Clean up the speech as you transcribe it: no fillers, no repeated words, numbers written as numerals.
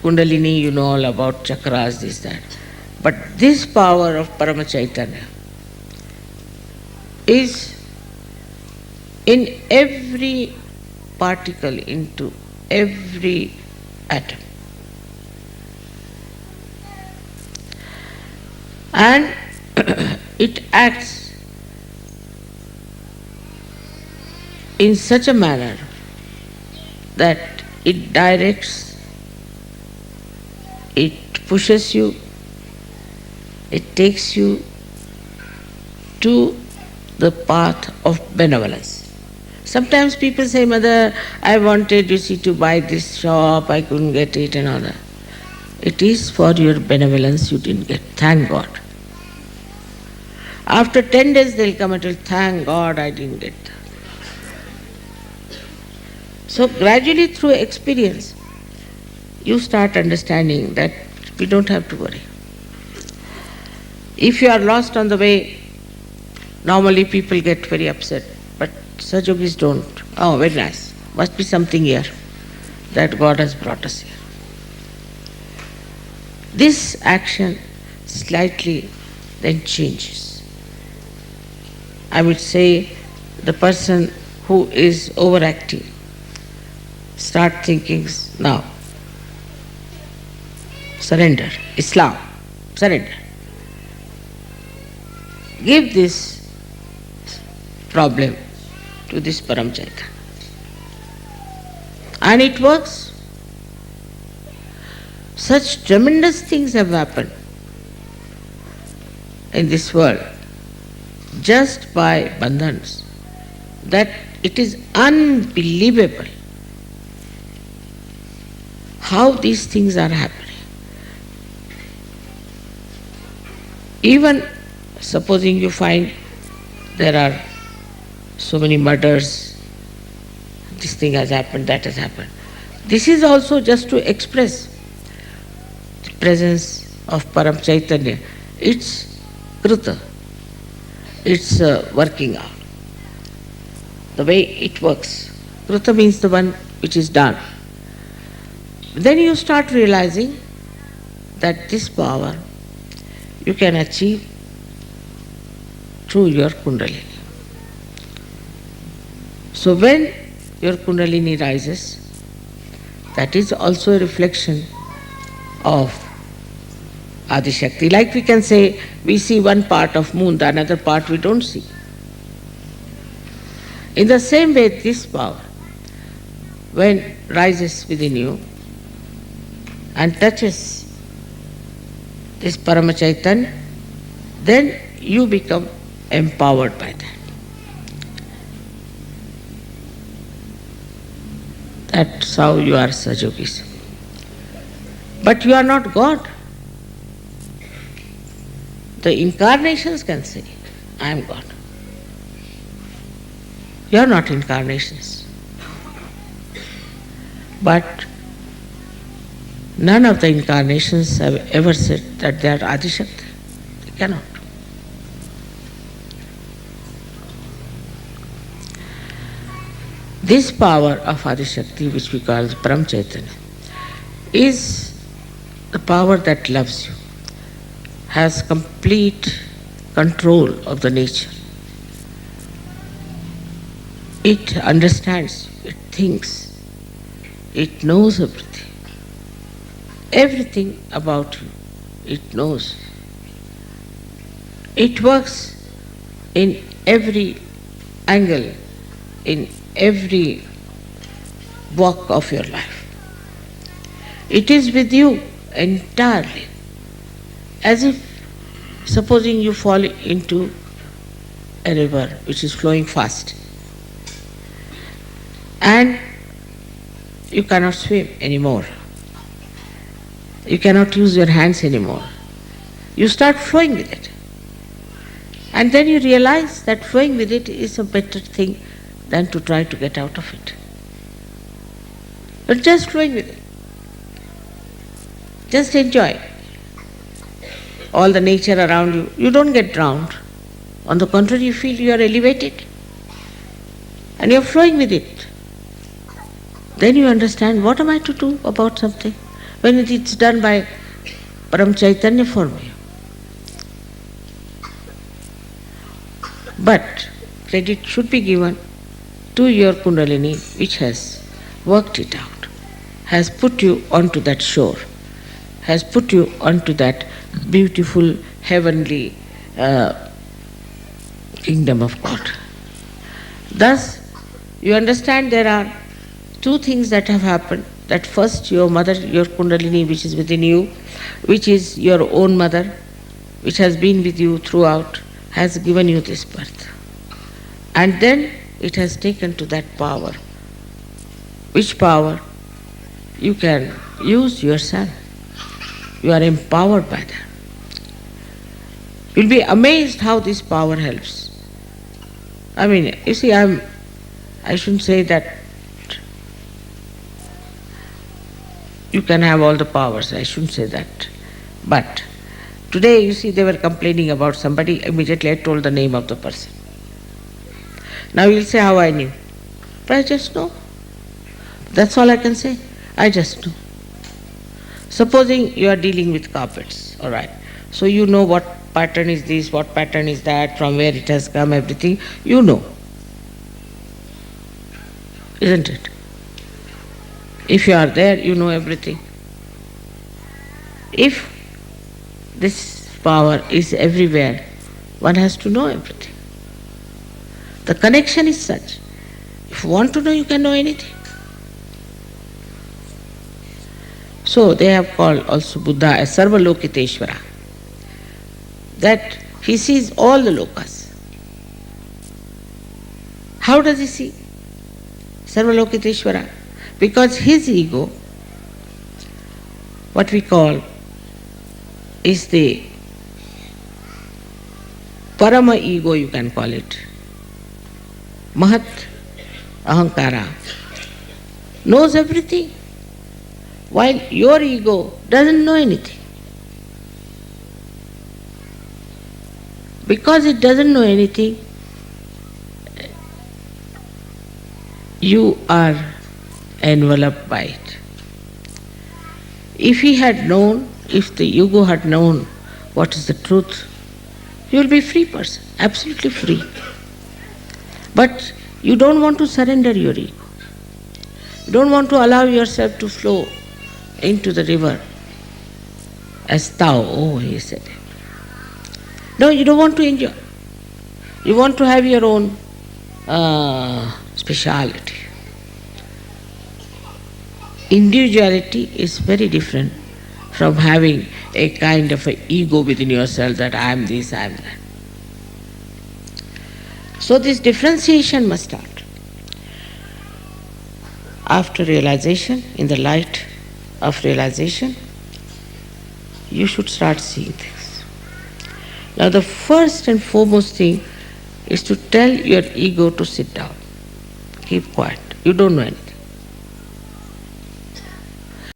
Kundalini, you know all about chakras, this, that. But this power of Paramchaitanya is in every particle, into every atom. And it acts in such a manner that it directs, it pushes you, it takes you to the path of benevolence. Sometimes people say, Mother, I wanted, you see, to buy this shop, I couldn't get it and all that. It is for your benevolence you didn't get. Thank God. After 10 days they'll come and tell, thank God I didn't get that. So gradually through experience, you start understanding that we don't have to worry. If you are lost on the way, normally people get very upset, but Sajogis don't. Oh, very nice. Must be something here that God has brought us here. This action slightly then changes. I would say the person who is overactive start thinking, now, surrender, Islam, surrender. Give this problem to this Paramchaitanya. And it works. Such tremendous things have happened in this world just by bandhans that it is unbelievable how these things are happening. Even supposing you find there are so many murders, this thing has happened, that has happened. This is also just to express the presence of Paramchaitanya. It's Kruta. It's working out. The way it works. Kruta means the one which is done. Then you start realizing that this power you can achieve through your Kundalini. So when your Kundalini rises, that is also a reflection of Adishakti. Like we can say, we see one part of moon, the another part we don't see. In the same way, this power, when rises within you and touches this Paramchaitanya, then you become empowered by that. That's how you are Sajogis. But you are not God. The incarnations can say, I am God. You are not incarnations. But none of the incarnations have ever said that they are Adishakti. They cannot. This power of Adishakti, which we call Paramchaitanya, is the power that loves you, has complete control of the nature. It understands, it thinks, it knows everything. Everything about you, it knows. It works in every angle, in every walk of your life. It is with you entirely, as if supposing you fall into a river which is flowing fast and you cannot swim anymore. You cannot use your hands anymore. You start flowing with it. And then you realize that flowing with it is a better thing than to try to get out of it. But just flowing with it. Just enjoy all the nature around you. You don't get drowned. On the contrary, you feel you are elevated. And you are flowing with it. Then you understand, what am I to do about something? when it's done by Paramchaitanya for me. But credit should be given to your Kundalini, which has worked it out, has put you onto that shore, has put you onto that beautiful heavenly kingdom of God. Thus, you understand there are two things that have happened. That first, your mother, your Kundalini, which is within you, which is your own mother, which has been with you throughout, has given you this birth. And then it has taken to that power, which power you can use yourself. You are empowered by that. You'll be amazed how this power helps. I mean, you see, I shouldn't say that you can have all the powers, I shouldn't say that. But today, you see, they were complaining about somebody, immediately I told the name of the person. Now you'll say how I knew. But I just know. That's all I can say. I just know. Supposing you are dealing with carpets, all right. So you know what pattern is this, what pattern is that, from where it has come, everything. You know. Isn't it? If you are there, you know everything. If this power is everywhere, one has to know everything. The connection is such. If you want to know, you can know anything. So they have called also Buddha as Sarvalokiteshvara. That he sees all the lokas. How does he see? Sarvalokiteshvara. Because his ego, what we call, is the Parama ego, you can call it. Mahat Ahankara knows everything, while your ego doesn't know anything. Because it doesn't know anything, you are enveloped by it. If he had known, if the ego had known what is the truth, you will be a free person, absolutely free. But you don't want to surrender your ego. You don't want to allow yourself to flow into the river as thou, oh, he said. No, you don't want to enjoy. You want to have your own speciality. Individuality is very different from having a kind of an ego within yourself that I am this, I am that. So this differentiation must start. After realization, in the light of realization, you should start seeing things. Now the first and foremost thing is to tell your ego to sit down. Keep quiet. You don't know anything.